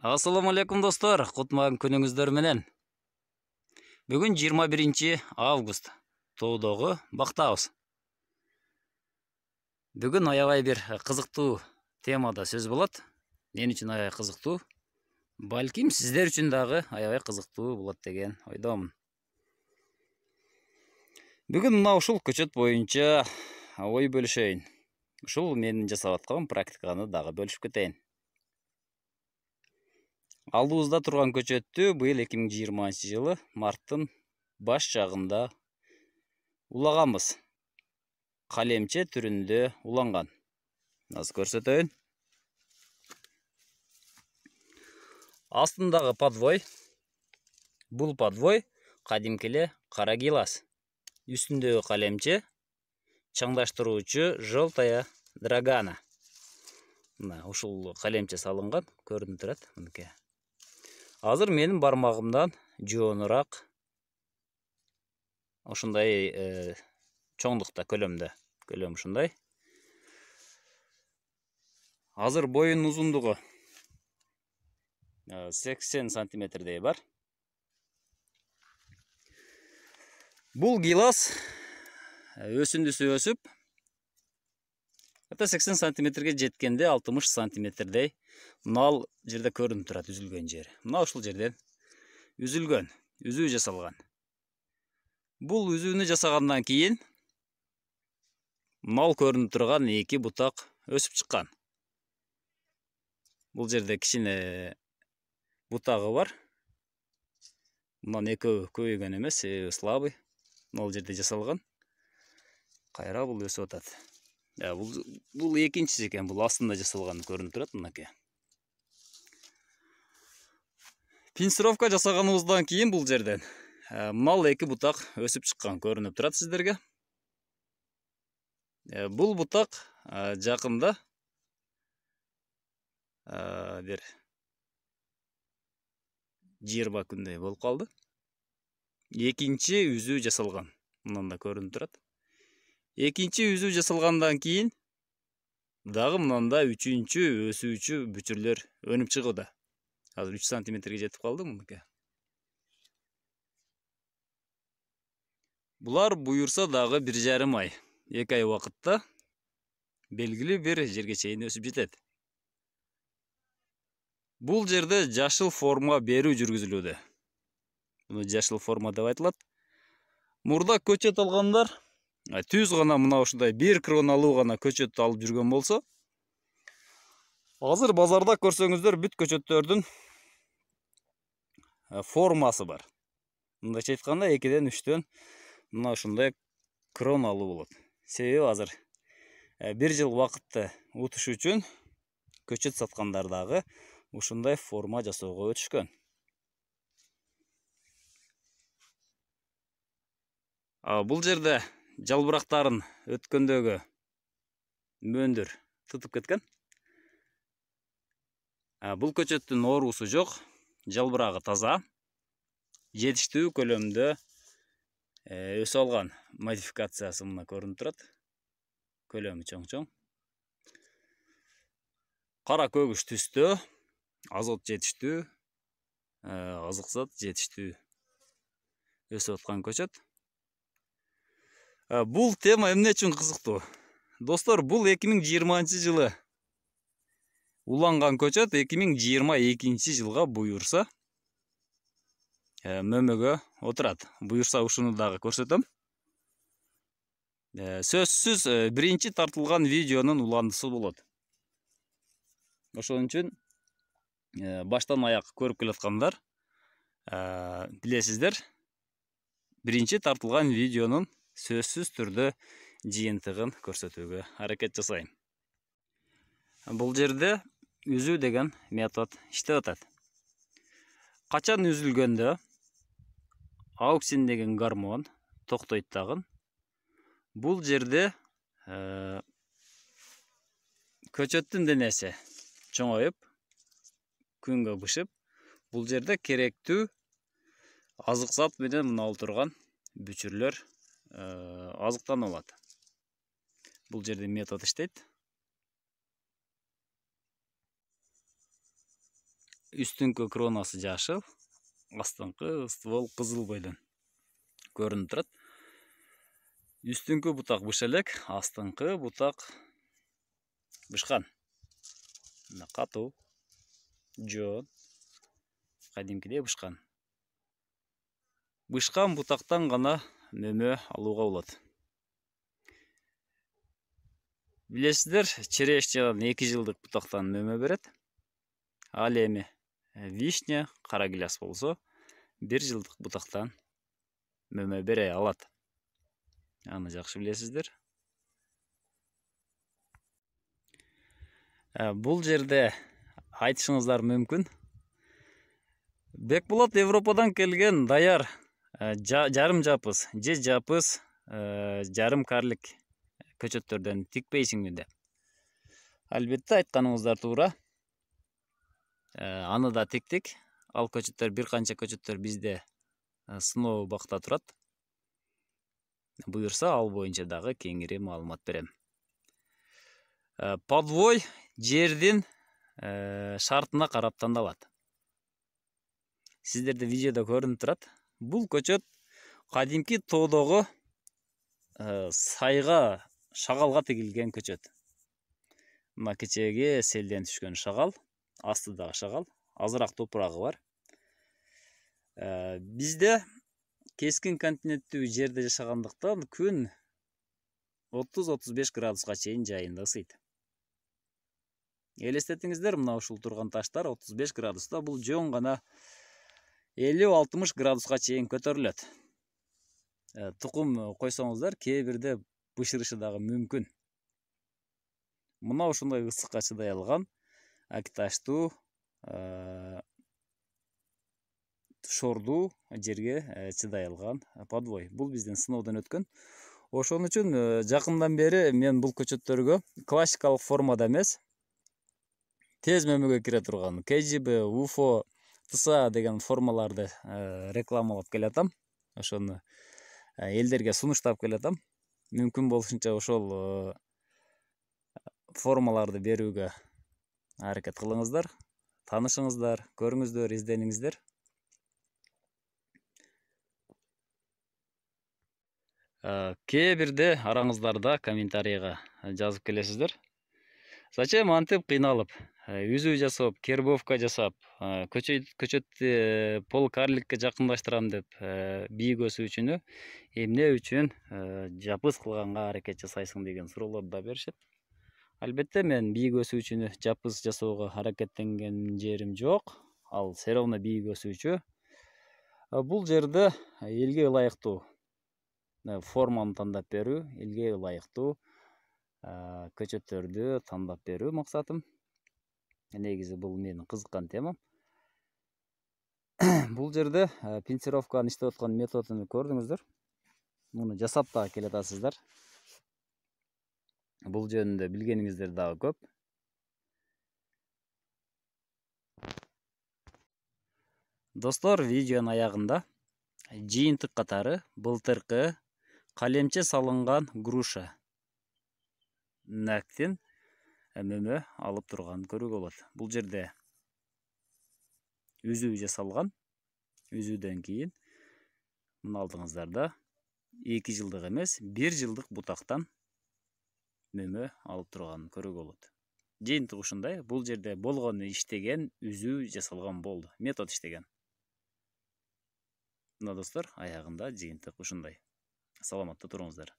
Assalamu алейкум достор, кутман күнүңүздөр менен. Бүгүн 21 август. Тоодогу бактабыз. Бүгүн аябай бир кызыктуу темада сөз болот. Мен үчүн аябай кызыктуу. Балким сиздер үчүн дагы аябай кызыктуу болот деген ойдомун. Бүгүн мына ушул көчөт боюнча ой бөлүшөйүн. Ушул менин жасап аткан практиканы дагы бөлүшүп кетейин. Алдыбызда турган көчөттү быйыл 2020 жылы марттын баш жагында улаганбыз. Калемче түрүндө уланган. Азыр көрсөтөйүн. Астындагы подвой. Бул подвой кадимки эле кара гилас. Үстүндөгү калемче чаңдаштыруучу желтая драгана. Мына ушул калемче салынган, көрүнүп турат мынке. Азыр менин бармагымдан жоонураак ушундай чоңдукта көлөмдө. Көлөм ушундай. Азыр боюнун узундугу 80 сантиметрдей бар. Бул гилас өсүндүсү өсүп, 80 сантиметрге жеткенде 60 сантиметрдей мынал жерде көрүнүп турат үзүлгөн жери. Мына ушул жерден үзүлгөн, үзүү жасалган. Бул үзүүнү жасагандан кийин мынал көрүнүп турган эки бутак өсүп чыккан. Бул жерде кичине бутагы бар. Мындан экөө көбөйгөн эмес, слабый. Мынал жерде жасалган. Кайра бул өсүп атат. Бул экинчиси экен, бул астында жасалган көрүнүп турат мынакей. Пинцировка жасаганыбыздан кийин бул жерден мал эки бутак өсүп чыккан көрүнүп турат сиздерге. Бул бутак жакында бир 20 күндөй болуп калды. Экинчи үзүү жасалган. Мындан да көрүнүп турат. Экинчи үзүү жасалгандан кийин дагы мындан үчүнчү өсүүчү бүчүрлөр өнүп чыгууда. Азыр 3 сантиметрге жетип калды мынакей. Булар буюрса дагы 1,5 ай, 2 ай убакытта белгилүү бир жерге чейин өсүп жетет. Бул жерде жашыл форма берүү жүргүзүлүүдө. Буну жашыл форма деп айтылат. Мурда көчөт алгандар түз гана мына ушундай 1 кроналуу гана көчөт алып жүргөн болсо, азыр базарда көрсөңүздөр бүт көчөттөрдүн формасы бар. Мындайча айтканда 2ден 3төн мына ушундай кроналуу болот. Себеби азыр 1 жыл убакытты утуш үчүн көчөт саткандар дагы ушундай форма жасоого өтүшкөн. Бул жерде жалбырактарын өткөндөгү мөндүр тутуп кеткен. Бул көчөттүн оорусу жок, жалбырагы таза, жетиштүү көлөмдө өсө алган. Модификациясы мына көрүнүп турат. Көлөмү чоң-чоң. Кара көгүш түстө, азот жетиштүү, азык зат жетиштүү өсүп аткан көчөт. Бул тема эмне үчүн кызыктуу? Достор, бул 2020 жылы уланган көчөт 2022 жылга буюрса мөмөгө отурат. Буюрса ушуну дагы көрсөтөм. Сөзсүз биринчи тартылган видеонун уландысы болот. Ошон үчүн баштан аяк көрүп келаткандар билесиздер, биринчи тартылган видеонун сөзсүз түрдө жыйынтыгын көрсөтүүгө аракет жасайм. Бул жерде үзүү деген метод иштеп атат. Качан үзүлгөндө ауксин деген гормон токтойт дагы. Бул жерде көчөттүн денеси чоңоюп, күнгө бышып, бул жерде керектүү азык зат менен мына олтурган бүчүрлөр азыктанып алат. Бул жерде метод иштейт. үстүңкү кронасы жашыл, астыңкы ствол кызыл бойдон көрүнүп турат. Үстүңкү бутак быш элек, астыңкы бутак бышкан. Мына катуу, жоон, кадимкидей бышкан. Бышкан бутактан гана мөмө алууга болот. Билесиздер, черешнядан 2 жылдык бутактан мөмө берет. Ал эми вишня, кара гиляс болсо 1 жылдык бутактан мөмө бере алат. Аны жакшы билесиздер. Бул жерде айтышыңыздар мүмкүн. Бекболот Европадан келген даяр жарым жапыс, же жапыс жарым карлик көчөттөрдөн тикпейсиңби деп. Албетте айтканыңыздар туура. Аны да тиктик. Ал көчөттөр, бир канча көчөттөр бизде сыноо убакта турат. Буюрса, ал боюнча дагы кеңири маалымат берем. Подвой жердин шартына карап тандалат. Сиздерде видеодо көрүнүп турат. Бул көчөт кадимки тоодогу сайга, шагалга тигилген көчөт. Мына кечеги селден түшкөн шагал, астыдагы шагал, азыраак топурагы бар. Бизде кескин континенттүү жерде жашагандыктан күн 30-35 градуска чейин жайында ысыйт. Элестетиңиздер, мына ушул турган таштар 35 градуста, бул жоон гана 50-60 градуска чейин көтөрүлөт. Тукум койсоңуздар, кээ бирде бышырышы дагы мүмкүн. Мына ушундай ысыкка чыдай алган акташтуу, шордуу жерге чыдай алган подвой. Бул бизден сыноодон өткөн. Ошон үчүн жакындан бери мен бул көчөттөргө классикалык формада эмес, тез мөмөгө кире турган КЖБ, УФО, ТСА деген формаларды рекламалап келатам. Ошону элдерге сунуштап келатам. Мүмкүн болушунча ошол формаларды берүүгө аракет кылыңыздар, таанышыңыздар, көрүңүздөр, издениңиздер. Кээ бирде араңыздарда комментарийга жазып келесиздер. Зачем антип кыйналып, үзүү жасап, кербовка жасап, көчөттү полукарликке жакындаштырам деп бийик өсүүчүнү эмне үчүн жапыс кылганга аракет жасайсың деген суроолорду да беришет. Албетте мен бийик өсүүчүнү жапыс жасоого аракеттенген жерим жок. Ал все равно бийик өсүүчү. Бул жерде элге ылайыктуу форманы тандап берүү, элге ылайыктуу көчөттөрдү тандап берүү максатым. Негизи бул менин кызыккан темам. Бул жерде пинцировканы иштеп аткан методун көрдүңүздөр. Муну жасап дагы келатасыздар. Бул жөнүндө билгениңиздер дагы көп. Достор, видеонун аягында жыйынтык катары былтыркы калемче салынган груша нактин мөмө алып турганын көрүүгө болот. Бул жерде үзүү жасалган. Үзүүдөн кийин мына алдыңыздарда 2 жылдык эмес, 1 жылдык бутактан мөмө алып турганын көрүүгө болот. Жыйынтык ушундай. Бул жерде болгону иштеген, үзүү жасалган болду. Метод иштеген. Мына достор, аягында жыйынтык ушундай. Саламатта туруңуздар.